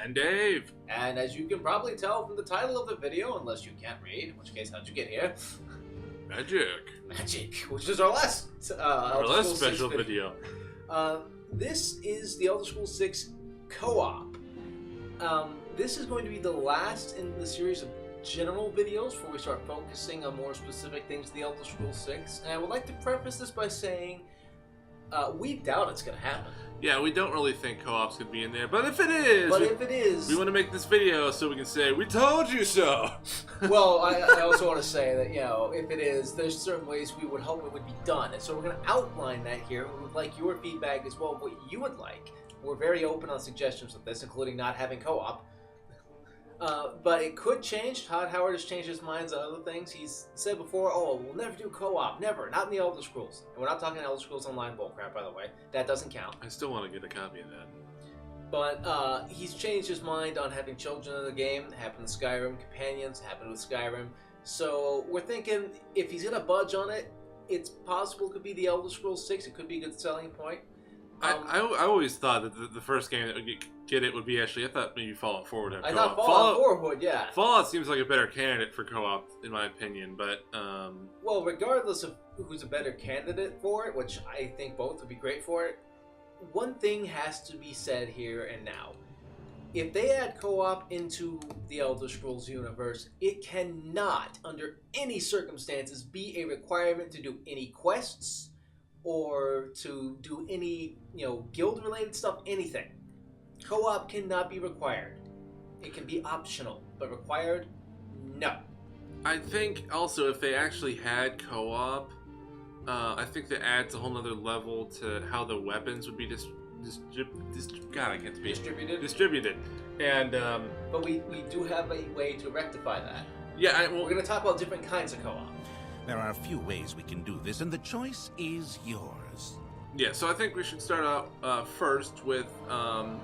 And Dave. And as you can probably tell from the title of the video, unless you can't read, in which case, how'd you get here? Magic, which is our last special video. This is the Elder Scrolls 6 co-op. This is going to be the last in the series of general videos before we start focusing on more specific things to the Elder Scrolls 6. And I would like to preface this by saying we doubt it's going to happen. Yeah, we don't really think co-ops could be in there, but if it is, we want to make this video so we can say, we told you so! Well, I also want to say that, if it is, there's certain ways we would hope it would be done. And so we're going to outline that here. We would like your feedback as well, what you would like. We're very open on suggestions with this, including not having co-op. But it could change. Todd Howard has changed his minds on other things. He's said before, we'll never do co-op. Never. Not in the Elder Scrolls. And we're not talking Elder Scrolls Online bullcrap, by the way. That doesn't count. I still want to get a copy of that. But he's changed his mind on having children in the game. It happened in Skyrim. Companions happened with Skyrim. So we're thinking if he's going to budge on it, it's possible it could be the Elder Scrolls 6. It could be a good selling point. I always thought that the first game that would get it would be I thought maybe Fallout 4 would have co-op. I thought Fallout 4 would, yeah. Fallout seems like a better candidate for co-op, in my opinion, but... Well, regardless of who's a better candidate for it, which I think both would be great for it, one thing has to be said here and now. If they add co-op into the Elder Scrolls universe, it cannot, under any circumstances, be a requirement to do any quests or to do any, guild-related stuff, anything. Co-op cannot be required. It can be optional, but required, no. I think also if they actually had co-op, I think that adds a whole nother level to how the weapons would be distributed. And but we do have a way to rectify that. Yeah, we're going to talk about different kinds of co-op. There are a few ways we can do this, and the choice is yours. Yeah, so I think we should start out first with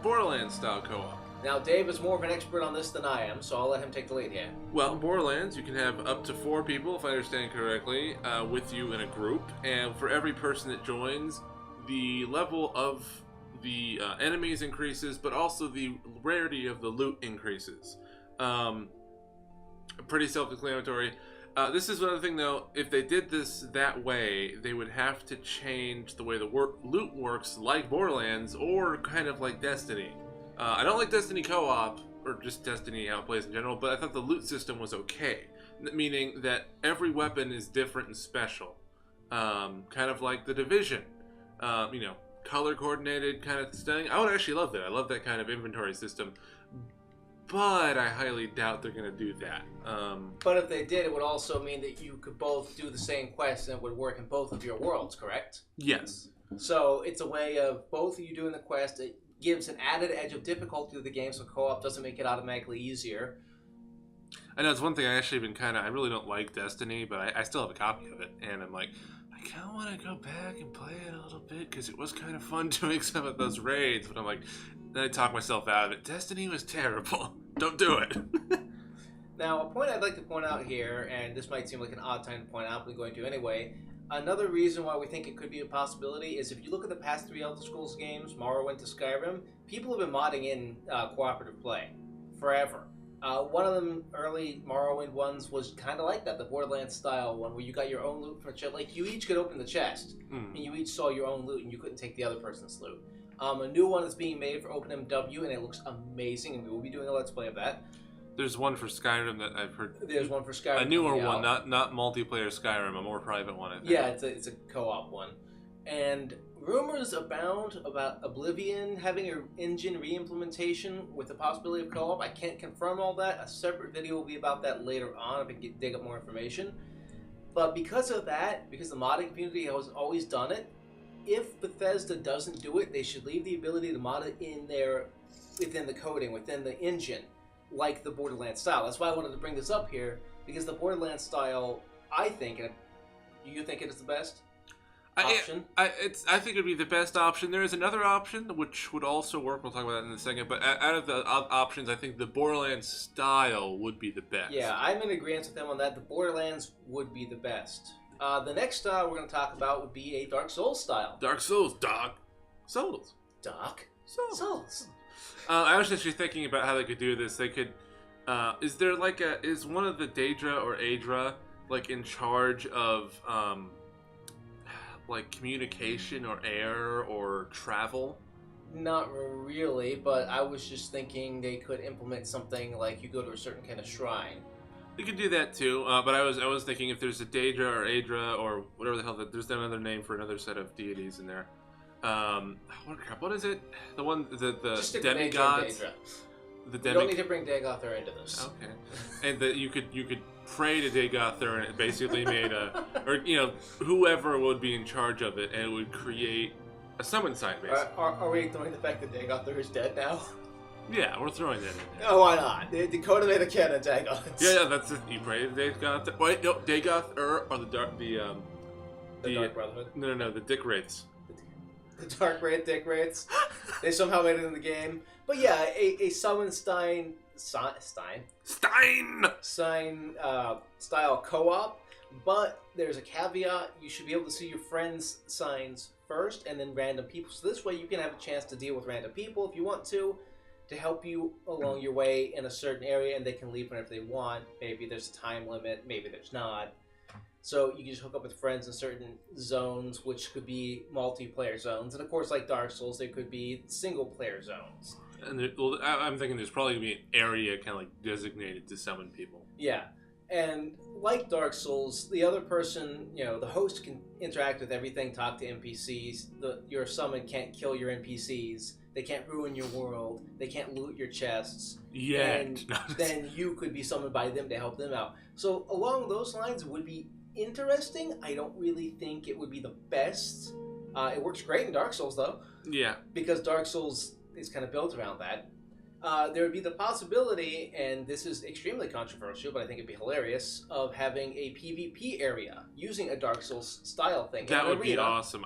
Borderlands-style co-op. Now, Dave is more of an expert on this than I am, so I'll let him take the lead here. Well, Borderlands, you can have up to 4 people, if I understand correctly, with you in a group, and for every person that joins, the level of the enemies increases, but also the rarity of the loot increases. Pretty self-explanatory. This is another thing, though. If they did this that way, they would have to change the way the loot works, like Borderlands, or kind of like Destiny. I don't like Destiny co-op, or just Destiny how it plays in general, but I thought the loot system was okay. Meaning that every weapon is different and special. Kind of like The Division. Color-coordinated kind of thing. I would actually love that. I love that kind of inventory system. But I highly doubt they're going to do that. But if they did, it would also mean that you could both do the same quest and it would work in both of your worlds, correct? Yes. So it's a way of both of you doing the quest. It gives an added edge of difficulty to the game, so co-op doesn't make it automatically easier. I know it's one thing I actually been I really don't like Destiny, but I still have a copy of it. And I'm like, I kind of want to go back and play it a little bit because it was kind of fun doing some of those raids. But I'm like, then I talk myself out of it. Destiny was terrible. Don't do it. Now, a point I'd like to point out here, and this might seem like an odd time to point out, but I'm going to anyway. Another reason why we think it could be a possibility is if you look at the past 3 Elder Scrolls games, Morrowind to Skyrim, people have been modding in cooperative play forever. One of them early Morrowind ones was kind of like that, the Borderlands style one, where you got your own loot from a chest. Like, you each could open the chest, and you each saw your own loot, and you couldn't take the other person's loot. A new one is being made for OpenMW, and it looks amazing, and we will be doing a Let's Play of that. There's one for Skyrim that I've heard. There's one for Skyrim. A newer one, not multiplayer Skyrim, a more private one, I think. Yeah, it's a co-op one. And rumors abound about Oblivion having an engine re-implementation with the possibility of co-op. I can't confirm all that. A separate video will be about that later on if I can dig up more information. But because of that, because the modding community has always done it, if Bethesda doesn't do it, they should leave the ability to mod it in there, within the coding, within the engine, like the Borderlands style. That's why I wanted to bring this up here, because the Borderlands style, I think, and do you think it is the best option? I think it would be the best option. There is another option which would also work. We'll talk about that in a second. But out of the options, I think the Borderlands style would be the best. Yeah, I'm in agreement with them on that. The Borderlands would be the best. The next style we're going to talk about would be a Dark Souls style. Dark Souls, Dark Souls. Dark Souls. I was actually thinking about how they could do this. They could. Is there like is one of the Daedra or Aedra like in charge of like communication or air or travel? Not really, but I was just thinking they could implement something like you go to a certain kind of shrine. They could do that too, but I was thinking if there's a Daedra or Aedra or whatever the hell there's another name for another set of deities in there. What is it? The one the Just stick with Daedra and demigods. Daedra. The You don't need to bring Dagoth into this. Okay, and that you could pray to Dagoth and it basically made or whoever would be in charge of it, and it would create a summon sign basically. Are we ignoring the fact that Dagoth is dead now? Yeah, we're throwing that in there. Oh, why not? Dakota made a canon Dagoth. Yeah, that's it. You pray to Dagoth. Wait, no, Dagoth or the dark The Dark Brotherhood. No, the Dick Wraiths. The Dark Wraith, Dick Wraiths. They somehow made it in the game. But yeah, a summon Stein style co-op, but there's a caveat. You should be able to see your friends' signs first and then random people. So this way you can have a chance to deal with random people if you want to help you along your way in a certain area, and they can leave whenever they want. Maybe there's a time limit, maybe there's not. So you can just hook up with friends in certain zones, which could be multiplayer zones. And of course, like Dark Souls, there could be single-player zones. And I'm thinking there's probably going to be an area kind of like designated to summon people. Yeah. And like Dark Souls, the other person, the host can interact with everything, talk to NPCs. Your summon can't kill your NPCs. They can't ruin your world. They can't loot your chests. And then you could be summoned by them to help them out. So along those lines, it would be interesting. I don't really think it would be the best. It works great in Dark Souls, though. Yeah. Because Dark Souls is kind of built around that. There would be the possibility, and this is extremely controversial, but I think it'd be hilarious, of having a PvP area using a Dark Souls style thing. That would be awesome.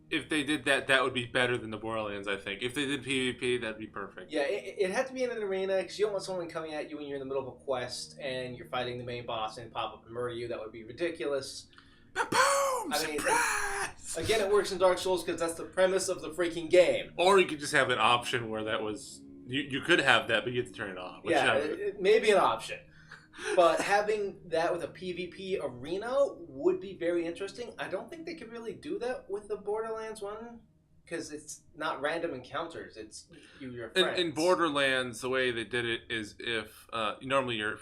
If they did that, that would be better than the Borderlands, I think. If they did PvP, that'd be perfect. Yeah, it had to be in an arena, because you don't want someone coming at you when you're in the middle of a quest and you're fighting the main boss and pop up and murder you. That would be ridiculous. Boom! I mean, again, it works in Dark Souls because that's the premise of the freaking game. Or you could just have an option where that was... You could have that, but you have to turn it off. Yeah, it may be an option. But having that with a PvP arena would be very interesting. I don't think they could really do that with the Borderlands one, because it's not random encounters. It's your friends. In Borderlands, the way they did it is if normally you're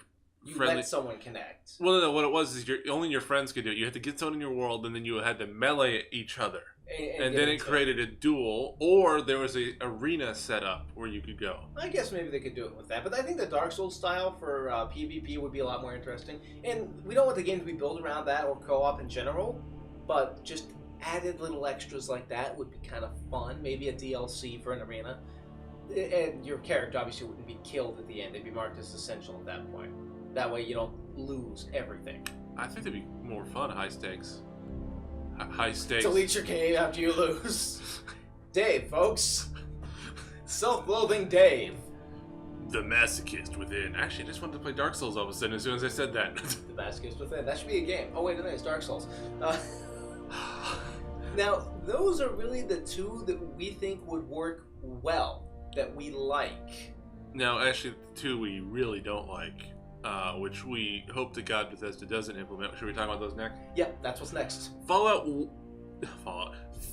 friendly... let someone connect. Well, no, what it was is only your friends could do it. You had to get someone in your world, and then you had to melee each other. And then it created a duel, or there was an arena set up where you could go. I guess maybe they could do it with that, but I think the Dark Souls style for PvP would be a lot more interesting. And we don't want the game to be built around that or co-op in general, but just added little extras like that would be kind of fun. Maybe a DLC for an arena. And your character obviously wouldn't be killed at the end. They'd be marked as essential at that point. That way you don't lose everything. I think that'd be more fun, high stakes. High stakes. Delete your game after you lose. Dave, folks. Self-loathing Dave. The masochist within. Actually, I just wanted to play Dark Souls all of a sudden as soon as I said that. The masochist within. That should be a game. Oh, wait, no, it's Dark Souls. Now, those are really the two that we think would work well, that we like. Now, actually, the two we really don't like, which we hope to God Bethesda doesn't implement. Should we talk about those next? Yeah, that's what's next. Fallout.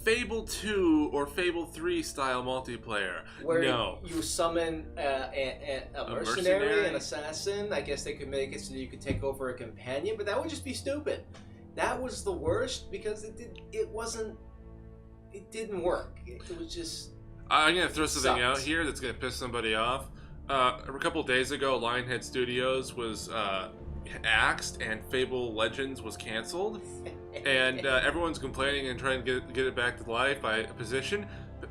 Fable 2 or Fable 3 style multiplayer. Where you summon a mercenary, an assassin. I guess they could make it so that you could take over a companion, but that would just be stupid. That was the worst because it didn't work. It was just... I'm going to throw something out here that's going to piss somebody off. A couple days ago, Lionhead Studios was axed and Fable Legends was canceled. And everyone's complaining and trying to get it back to life by petition.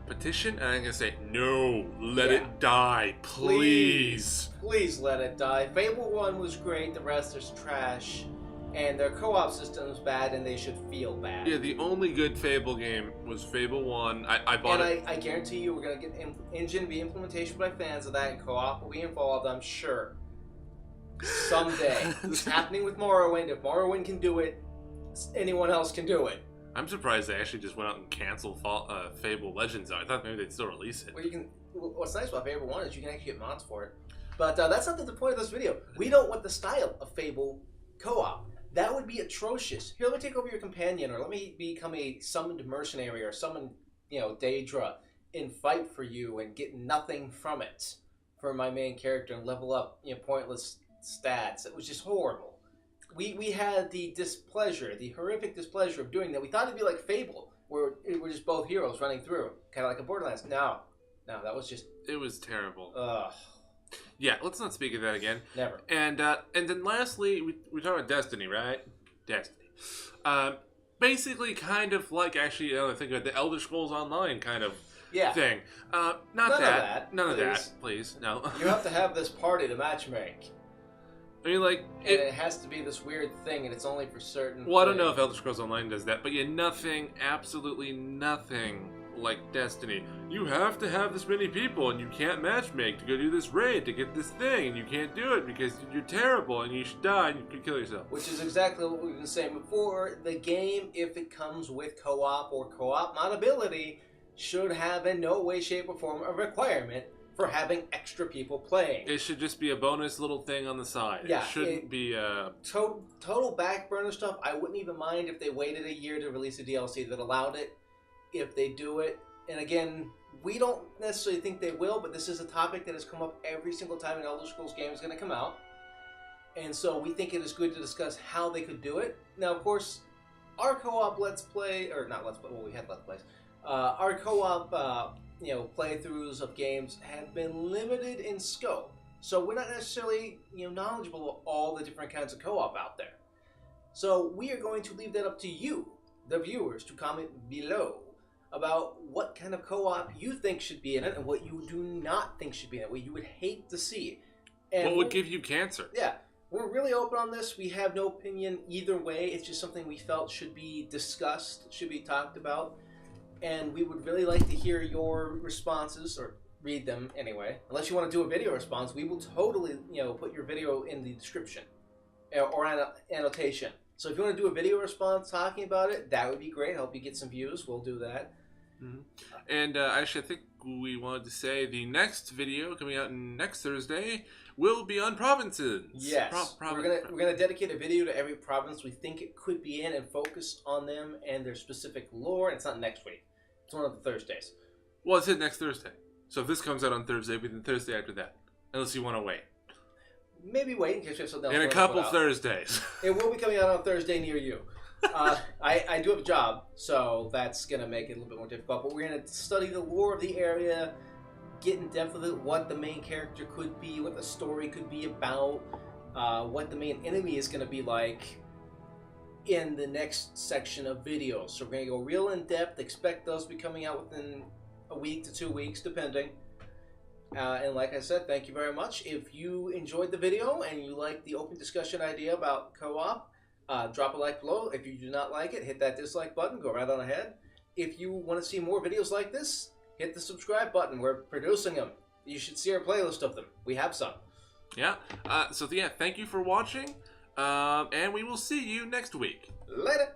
And I'm going to say, no, let it die, please. Please let it die. Fable 1 was great, the rest is trash. And their co-op system is bad, and they should feel bad. Yeah, the only good Fable game was Fable 1. I bought it. And I guarantee you we're going to get engine re-implementation by fans of that, and co-op will be involved, I'm sure. Someday. It's happening with Morrowind. If Morrowind can do it, anyone else can do it. I'm surprised they actually just went out and canceled Fable Legends. I thought maybe they'd still release it. Well, you can. What's nice about Fable 1 is you can actually get mods for it. But that's not the point of this video. We don't want the style of Fable co-op. That would be atrocious. Here, let me take over your companion, or let me become a summoned mercenary, or summon, Daedra, and fight for you and get nothing from it for my main character and level up, pointless stats. It was just horrible. We had the displeasure, the horrific displeasure of doing that. We thought it'd be like Fable, where we're just both heroes running through, kind of like a Borderlands. No, that was just... It was terrible. Ugh. Yeah, let's not speak of that again. Never. And then lastly, we talk about Destiny, right? Destiny. Basically, kind of like, actually, I think of the Elder Scrolls Online kind of thing. None of that, please. No. You have to have this party to matchmake. I mean, like... It has to be this weird thing, and it's only for certain... Well, I don't know if Elder Scrolls Online does that, but yeah, nothing, absolutely nothing like Destiny. You have to have this many people, and you can't matchmake to go do this raid to get this thing, and you can't do it because you're terrible, and you should die, and you could kill yourself. Which is exactly what we've been saying before. The game, if it comes with co-op or co-op modability, should have in no way, shape, or form a requirement for having extra people playing. It should just be a bonus little thing on the side. Yeah, it shouldn't be a... Total back burner stuff, I wouldn't even mind if they waited a year to release a DLC that allowed it. If they do it, and again, we don't necessarily think they will, but this is a topic that has come up every single time an Elder Scrolls game is going to come out. And so we think it is good to discuss how they could do it. Now, of course, our co-op Let's Play, or not Let's Play, well, we had Let's Plays. Our co-op, playthroughs of games have been limited in scope. So we're not necessarily, knowledgeable of all the different kinds of co-op out there. So we are going to leave that up to you, the viewers, to comment below about what kind of co-op you think should be in it and what you do not think should be in it, what you would hate to see. And what would give you cancer? Yeah, we're really open on this. We have no opinion either way. It's just something we felt should be discussed, should be talked about. And we would really like to hear your responses, or read them anyway. Unless you want to do a video response, we will totally, put your video in the description or annotation. So if you want to do a video response talking about it, that would be great. Help you get some views. We'll do that. Mm-hmm. And actually, I think we wanted to say the next video coming out next Thursday will be on provinces. Yes, we're gonna dedicate a video to every province we think it could be in and focus on them and their specific lore. And it's not next week; it's one of the Thursdays. Well, it's next Thursday. So if this comes out on Thursday, it'll be the Thursday after that, unless you want to wait. Maybe wait in case we have something else. In a couple Thursdays. It will be coming out on Thursday near you. I do have a job, so that's going to make it a little bit more difficult. But we're going to study the lore of the area, get in depth with it, what the main character could be, what the story could be about, what the main enemy is going to be like in the next section of videos. So we're going to go real in depth. Expect those to be coming out within a week to 2 weeks, depending. And like I said, thank you very much. If you enjoyed the video and you like the open discussion idea about co-op, drop a like below. If you do not like it, hit that dislike button. Go right on ahead. If you want to see more videos like this, hit the subscribe button. We're producing them. You should see our playlist of them. We have some. Yeah. So yeah, thank you for watching. And we will see you next week. Later.